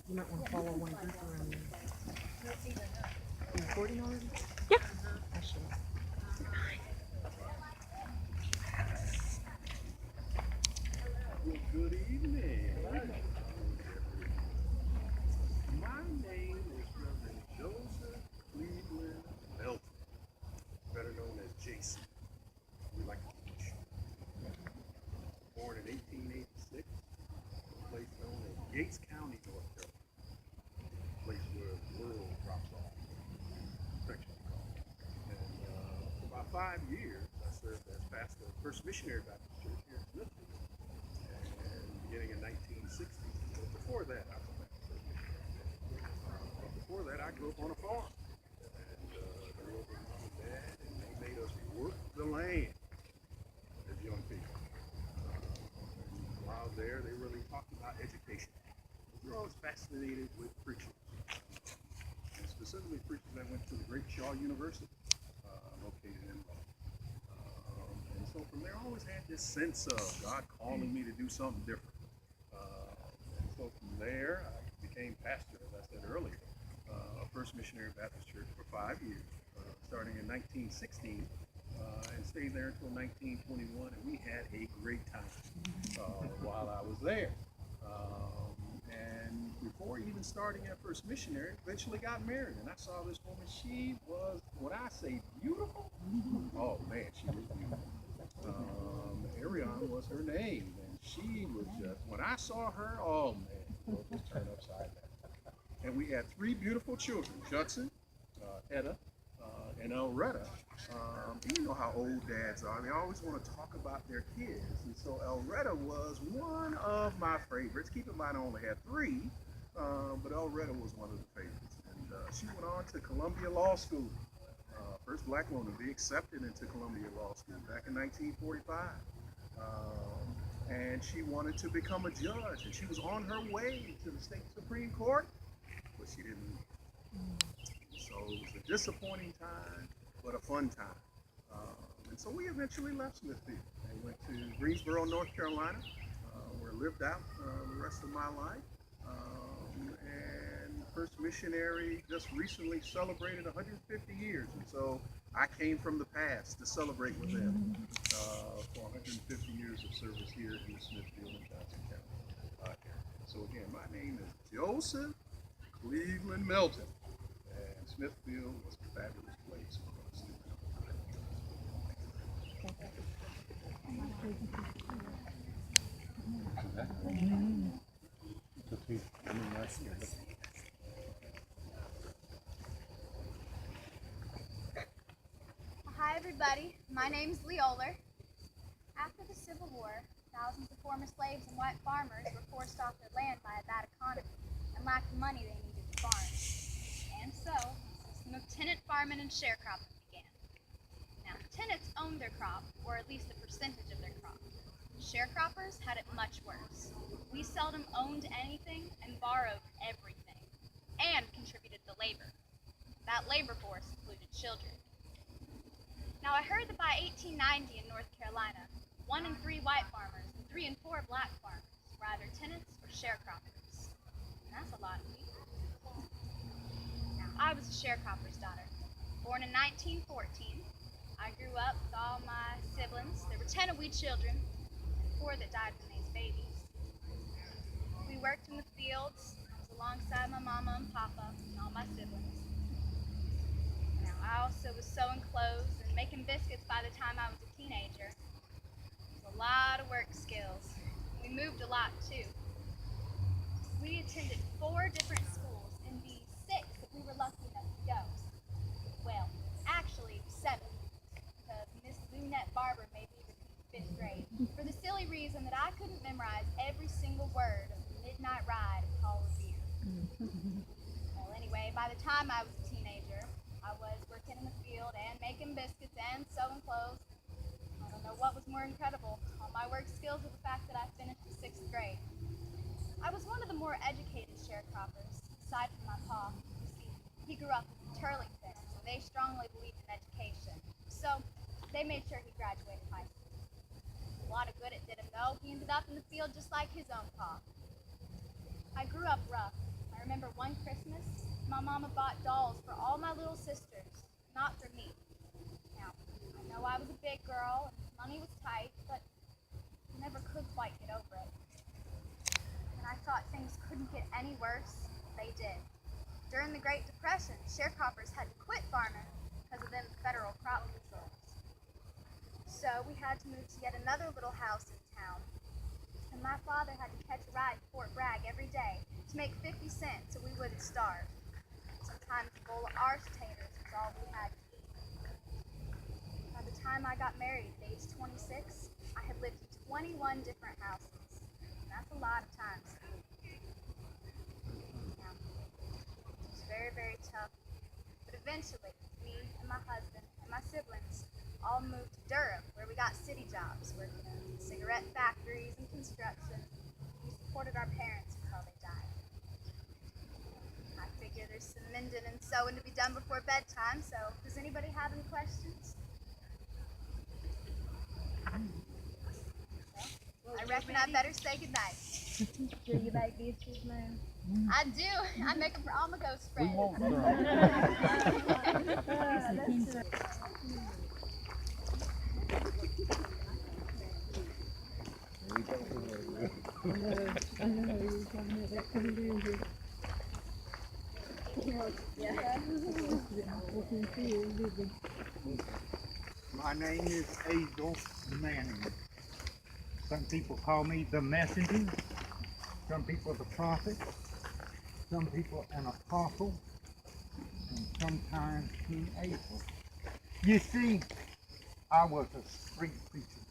You might want to follow one group around there. Are you recording already? Yeah. I should. Well, good evening. My name is Reverend Joseph Cleveland Melton, better known as Jason. We like to teach. Born in 1886, a place known as Gates County, North Carolina, a place where the world drops off, affectionately called. And for about 5 years, I served as pastor of First Missionary Baptist Church here in Smithfield. And beginning in 1960, but before that, I was back to First Missionary. But before that, I grew up on a farm. And grew up with mom and dad, and they made us work the land as young people. While there, they really talked about education. We were always fascinated with preachers, and specifically preachers that went to the great Shaw University, located in Rome. And so from there, I always had this sense of God calling me to do something different. And so from there, I became pastor, as I said earlier, of First Missionary Baptist Church for 5 years, starting in 1916. And stayed there until 1921, and we had a great time while I was there. And before even starting at First Missionary, eventually got married, and I saw this woman. She was, when I say beautiful, oh man, she was beautiful. Ariana was her name, and she was just, when I saw her, oh man, the world was turned upside down. And we had 3 beautiful children, Johnston, Etta, and Elretta. You know how old dads are. They always want to talk about their kids. And so Elretta was one of my favorites. Keep in mind I only had 3, but Elretta was one of the favorites. And she went on to Columbia Law School. First black woman to be accepted into Columbia Law School back in 1945. And she wanted to become a judge. And she was on her way to the state Supreme Court, but she didn't. So it was a disappointing time, but a fun time. And so we eventually left Smithfield and went to Greensboro, North Carolina, where I lived out the rest of my life. And First Missionary just recently celebrated 150 years. And so I came from the past to celebrate with them for 150 years of service here in the Smithfield and Johnston County. So again, my name is Joseph Cleveland Melton. And Smithfield was a fabulous place for us to Hi everybody, my name's Leoler. After the Civil War, thousands of former slaves and white farmers were forced off their land by a bad economy and lacked the money they needed to farm. And so, a system of tenant farming and sharecropping began. Now, tenants owned their crop, or at least a percentage of their crop. Sharecroppers had it much worse. We seldom owned anything and borrowed everything, and contributed to labor. That labor force included children. Now, I heard that by 1890 in North Carolina, 1 in 3 white farmers and 3 in 4 black farmers were either tenants or sharecroppers. And that's a lot of people. Now, I was a sharecropper's daughter. Born in 1914, I grew up with all my siblings. There were 10 of we children, and 4 that died when they was babies. We worked in the fields. I was alongside my mama and papa and all my siblings. Now, I also was sewing clothes and making biscuits by the time I was a teenager. It was a lot of work skills. We moved a lot too. We attended 4 different schools in the 6 that we were lucky enough to go. Well, actually 7, because Miss Lunette Barber made me repeat 5th grade for the silly reason that I couldn't memorize every single word of the Midnight Ride of Paul Revere. Well, anyway, by the time I was a teenager, I was working in the field and making biscuits and sewing clothes. I don't know what was more incredible, all my work skills or the fact that I finished the 6th grade. I was one of the more educated sharecroppers, aside from my pa. You see, he grew up in Turlington, so they strongly believed in education. So they made sure he graduated high school. A lot of good it did him though. He ended up in the field just like his own pa. I grew up rough. I remember one Christmas, my mama bought dolls for all my little sisters, not for me. Now, I know I was a big girl and money was tight, but I never could quite get over it. And I thought things couldn't get any worse. They did. During the Great Depression, sharecroppers had to quit farming because of them federal crop controls. So we had to move to yet another little house in town. And my father had to catch a ride to Fort Bragg every day to make 50 cents so we wouldn't starve. Sometimes a bowl of arse taters was all we had to eat. By the time I got married at age 26, I had lived in 21 different houses. And that's a lot of times. Now, it was very, very tough. But eventually, me and my husband and my siblings all moved to Durham, where we got city jobs, working in cigarette factories and construction. We supported our parents until they died. I figure there's some mending and sewing to be done before bedtime, so does anybody have any questions? I reckon I better say goodnight. Do you like biscuits, man? I do. I make them for all my ghost friends. My name is Hazel Manning. Some people call me the messenger, some people the prophet, some people an apostle, and sometimes King April. You see, I was a street preacher.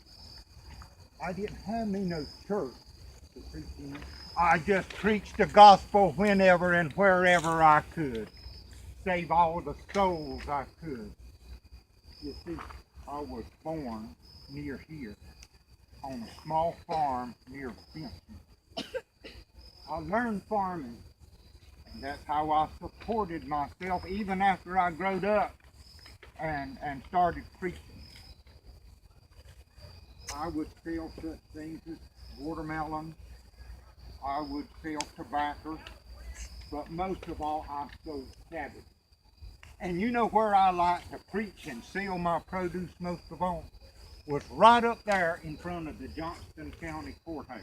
I didn't have me no church to preach in. I just preached the gospel whenever and wherever I could. Save all the souls I could. You see, I was born near here on a small farm near Benson. I learned farming, and that's how I supported myself even after I growed up and started preaching. I would sell such things as watermelon. I would sell tobacco, but most of all, I sold cabbage. And you know where I like to preach and sell my produce most of all? Was right up there in front of the Johnston County Courthouse.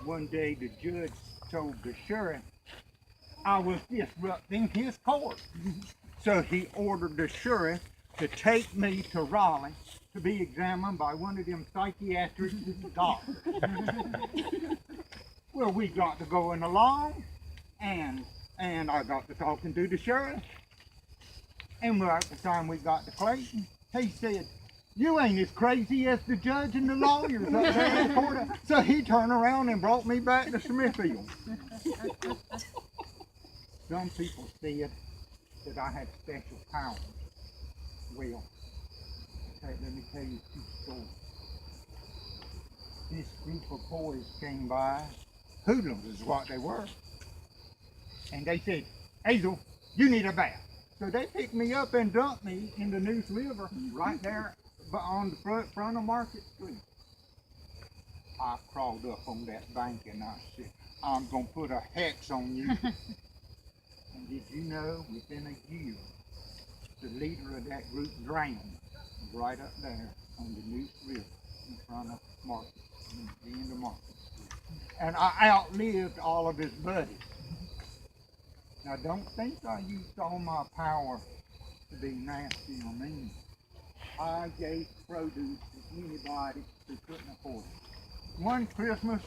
One day the judge told the sheriff I was disrupting his court. So he ordered the sheriff to take me to Raleigh to be examined by one of them psychiatric doctors. Well, we got to going along, and I got to talking to the sheriff. And right the time we got to Clayton, he said, "You ain't as crazy as the judge and the lawyers up there in the courthouse." So he turned around and brought me back to Smithfield. Some people said that I had special powers. Well, let me tell you two stories. This group of boys came by, hoodlums is what they were, and they said, "Hazel, you need a bath." So they picked me up and dumped me in the Neuse River right there on the front of Market Street. I crawled up on that bank and I said, "I'm going to put a hex on you." And did you know, within a year, the leader of that group drowned right up there on the Neuse River in front of Market, the end of Market Street. And I outlived all of his buddies. Now don't think I used all my power to be nasty or mean. I gave produce to anybody who couldn't afford it. One Christmas,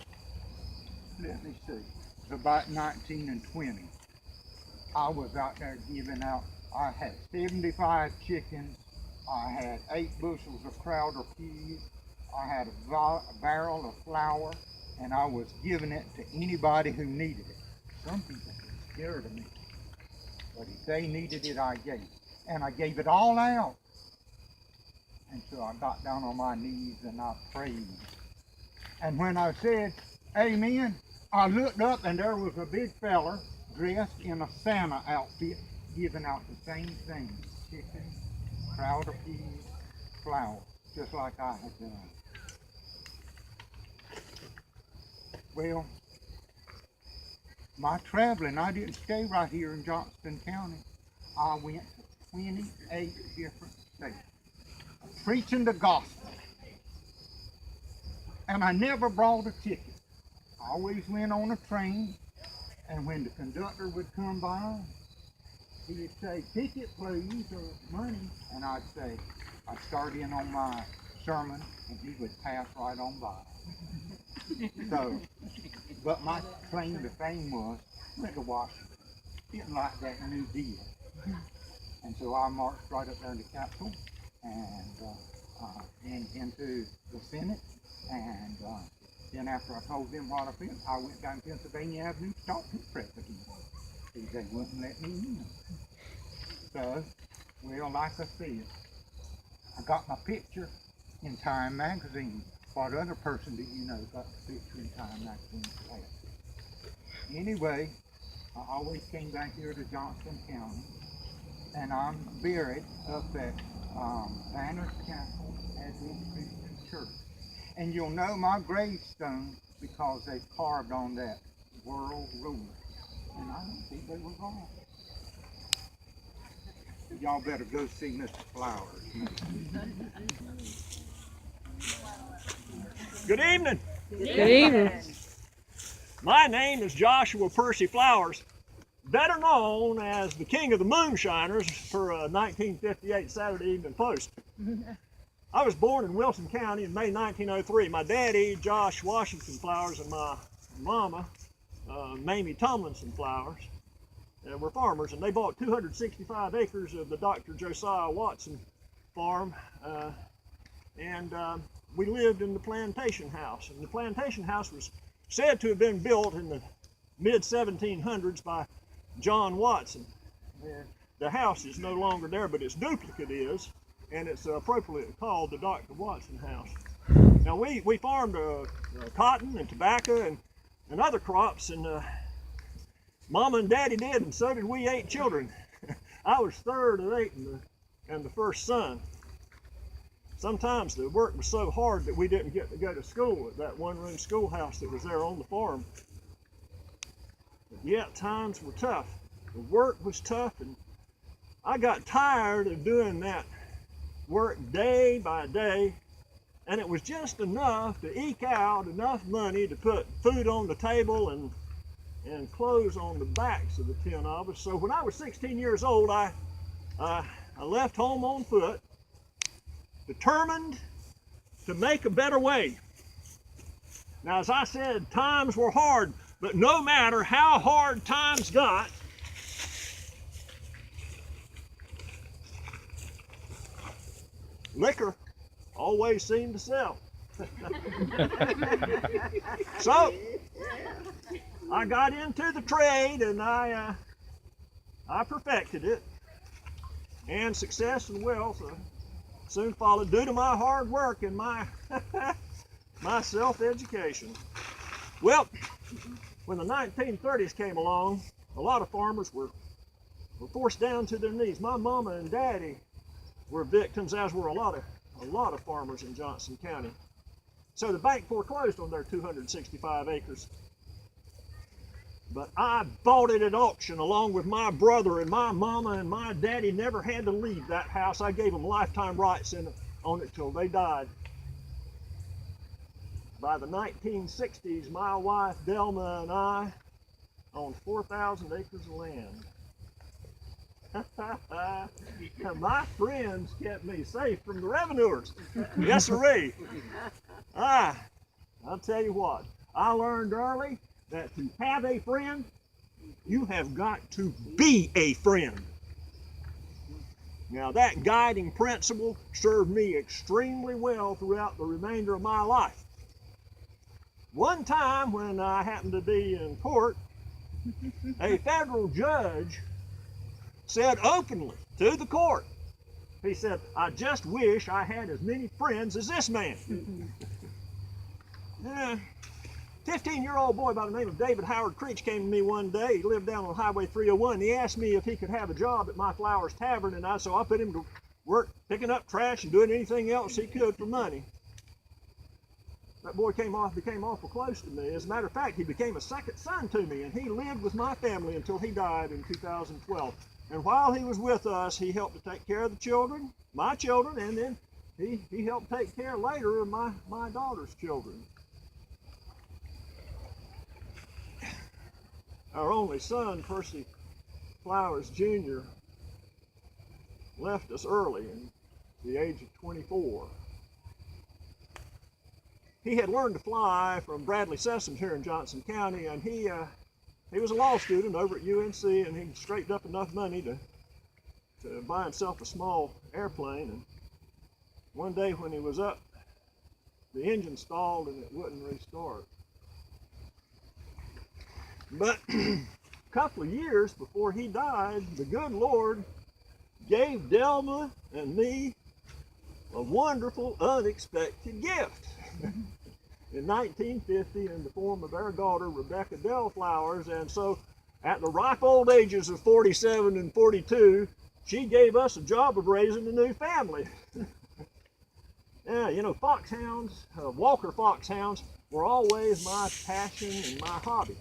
let me see, it was about 19 and 20. I was out there giving out, I had 75 chickens, I had 8 bushels of Crowder peas, I had a barrel of flour, and I was giving it to anybody who needed it. Some people were scared of me, but if they needed it, I gave it. And I gave it all out. And so I got down on my knees and I prayed. And when I said, "Amen," I looked up and there was a big feller dressed in a Santa outfit giving out the same thing. Chicken, Crowder peas, flour, just like I had done. Well, my traveling, I didn't stay right here in Johnston County. I went to 28 different states preaching the gospel. And I never brought a ticket. I always went on a train, and when the conductor would come by, he would say, "Ticket please," or "money," and I'd say, I'd start in on my sermon, and he would pass right on by. So, but my claim to fame was, went to Washington. Didn't like that New Deal. And so I marched right up there in the Capitol, and into the Senate, and then after I told them what I felt, I went down Pennsylvania Avenue to talk to the president. They wouldn't let me in. So, well, like I said, I got my picture in Time magazine. What other person do you know got the picture in Time magazine? Anyway, I always came back here to Johnston County, and I'm buried up at Banner Chapel Adventist Christian Church. And you'll know my gravestone because they carved on that world ruler. And I don't think they were wrong. Y'all better go see Mr. Flowers. Good evening. Good evening. My name is Joshua Percy Flowers, better known as the King of the Moonshiners for a 1958 Saturday Evening Post. I was born in Wilson County in May 1903. My daddy, Josh Washington Flowers, and my mama, Mamie Tomlinson Flowers, were farmers, and they bought 265 acres of the Dr. Josiah Watson farm, and we lived in the plantation house. And the plantation house was said to have been built in the mid-1700s by John Watson. The house is no longer there, but its duplicate is, and it's appropriately called the Dr. Watson House. Now we farmed cotton and tobacco and other crops, and Mama and Daddy did, and so did we 8 children. I was third of 8 and the first son. Sometimes the work was so hard that we didn't get to go to school at that one-room schoolhouse that was there on the farm. But yet times were tough. The work was tough, and I got tired of doing that work day by day, and it was just enough to eke out enough money to put food on the table and clothes on the backs of the 10 of us. So when I was 16 years old, I left home on foot, determined to make a better way. Now, as I said, times were hard, but no matter how hard times got, liquor always seemed to sell. So I got into the trade, and I perfected it, and success and wealth soon followed due to my hard work and my my self-education. Well, when the 1930s came along, a lot of farmers were forced down to their knees. My mama and daddy were victims, as were a lot of farmers in Johnston County. So the bank foreclosed on their 265 acres. But I bought it at auction along with my brother, and my mama and my daddy never had to leave that house. I gave them lifetime rights on it till they died. By the 1960s, my wife Delma and I owned 4,000 acres of land. My friends kept me safe from the revenuers. Yes, sirree. I'll tell you what, I learned early that to have a friend, you have got to be a friend. Now, that guiding principle served me extremely well throughout the remainder of my life. One time when I happened to be in court, a federal judge said openly to the court, he said, "I just wish I had as many friends as this man." 15-year-old boy by the name of David Howard Creech came to me one day. He lived down on Highway 301. He asked me if he could have a job at my Flowers Tavern, and so I put him to work picking up trash and doing anything else he could for money. that boy became awful close to me. As a matter of fact, he became a second son to me, and he lived with my family until he died in 2012. And while he was with us, he helped to take care of the children, my children, and then he helped take care later of my daughter's children. Our only son, Percy Flowers Jr., left us early at the age of 24. He had learned to fly from Bradley Sessoms here in Johnston County, and he was a law student over at UNC, and he scraped up enough money to buy himself a small airplane. And one day when he was up, the engine stalled and it wouldn't restart. But a couple of years before he died, the good Lord gave Delma and me a wonderful, unexpected gift. In 1950, in the form of our daughter, Rebecca Dell Flowers. And so at the ripe old ages of 47 and 42, she gave us a job of raising a new family. Yeah, you know, foxhounds, Walker foxhounds, were always my passion and my hobby.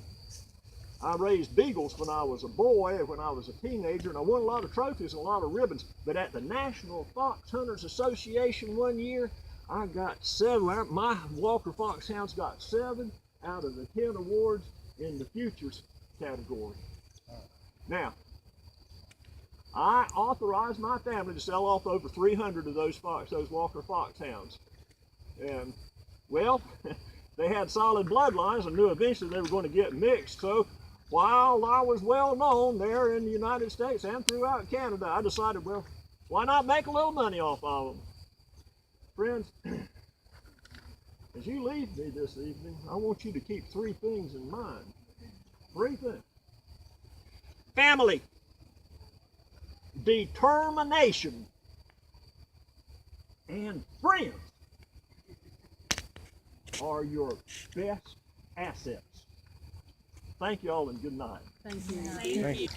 I raised beagles when I was a boy, when I was a teenager, and I won a lot of trophies and a lot of ribbons. But at the National Fox Hunters Association one year, I got 7, my Walker Foxhounds got 7 out of the 10 awards in the Futures category. Now, I authorized my family to sell off over 300 of those Walker Foxhounds. And, well, they had solid bloodlines and knew eventually they were going to get mixed. So while I was well known there in the United States and throughout Canada, I decided, well, why not make a little money off of them? Friends, as you leave me this evening, I want you to keep 3 things in mind. 3 things. Family, determination, and friends are your best assets. Thank you all and good night. Thank you. Thank you.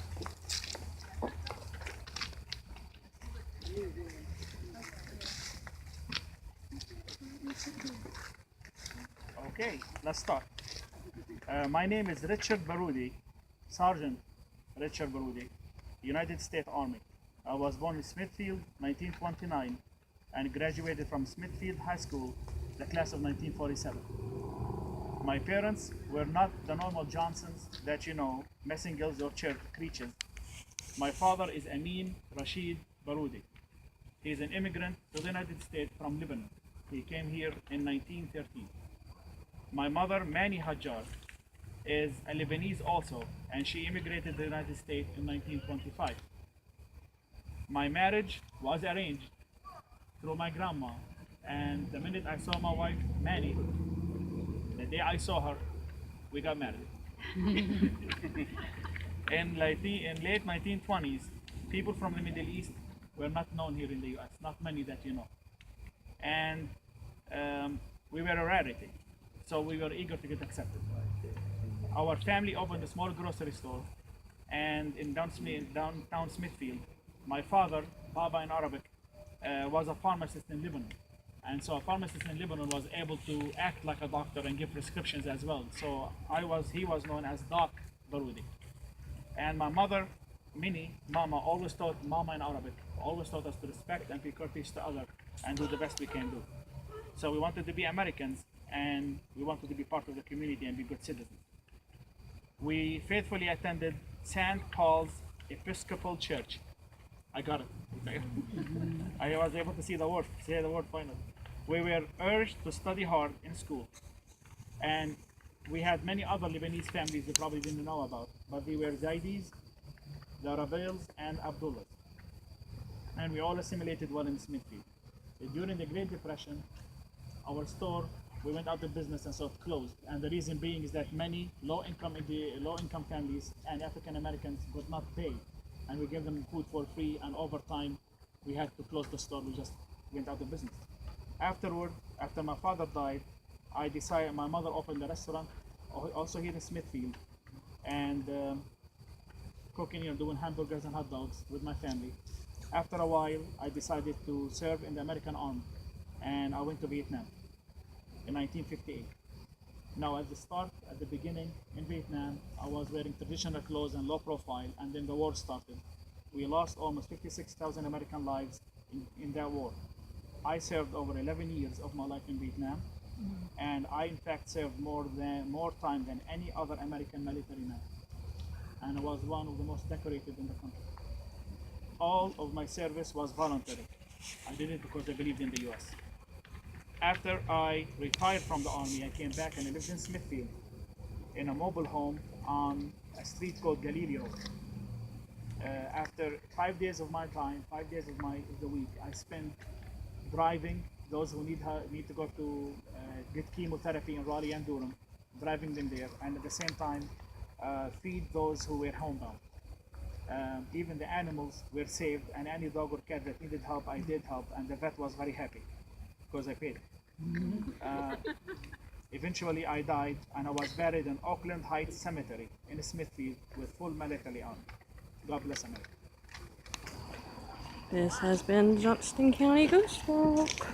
Okay, let's start. My name is Richard Baroudi, Sergeant Richard Baroudi, United States Army. I was born in Smithfield, 1929, and graduated from Smithfield High School, the class of 1947. My parents were not the normal Johnsons that you know, messengers or church creatures. My father is Amin Rashid Baroudi. He is an immigrant to the United States from Lebanon. He came here in 1913. My mother, Mani Hajjar, is a Lebanese also, and she immigrated to the United States in 1925. My marriage was arranged through my grandma, and the minute I saw my wife, Mani, the day I saw her, we got married. In late 1920s, people from the Middle East were not known here in the US, not many that you know. And we were a rarity, so we were eager to get accepted. Our family opened a small grocery store, and in downtown Smithfield, my father, Baba in Arabic, was a pharmacist in Lebanon. And so a pharmacist in Lebanon was able to act like a doctor and give prescriptions as well. So he was known as Doc Baroudi. And my mother, Mini, Mama, always taught, Mama in Arabic, always taught us to respect and be courteous to others and do the best we can do. So we wanted to be Americans, and we wanted to be part of the community and be good citizens. We faithfully attended St. Paul's Episcopal Church. I got it. I was able to say the word finally. We were urged to study hard in school. And we had many other Lebanese families you probably didn't know about, but they were Zaidis, the Rabels, and Abdullahs. And we all assimilated well in Smithfield. During the Great Depression, our store, we went out of business and so it closed. And the reason being is that many low-income families and African Americans could not pay. And we gave them food for free, and over time, we had to close the store. We just went out of business. Afterward, after my father died, I decided, my mother opened a restaurant, also here in Smithfield, and cooking, doing hamburgers and hot dogs with my family. After a while, I decided to serve in the American Army, and I went to Vietnam. in 1958. Now, at the beginning in Vietnam, I was wearing traditional clothes and low profile, and then the war started. We lost almost 56,000 American lives in that war. I served over 11 years of my life in Vietnam, and I in fact served more time than any other American military man. And I was one of the most decorated in the country. All of my service was voluntary. I did it because I believed in the US. After I retired from the army, I came back and I lived in Smithfield in a mobile home on a street called Galilei Road. After 5 days of my time, 5 days of the week, I spent driving those who need to go to get chemotherapy in Raleigh and Durham, driving them there, and at the same time feed those who were homebound. Even the animals were saved, and any dog or cat that needed help, I did help, and the vet was very happy because I paid. Eventually, I died, and I was buried in Oakland Heights Cemetery in Smithfield with full military army. God bless America. This has been Johnston County Ghost Walk.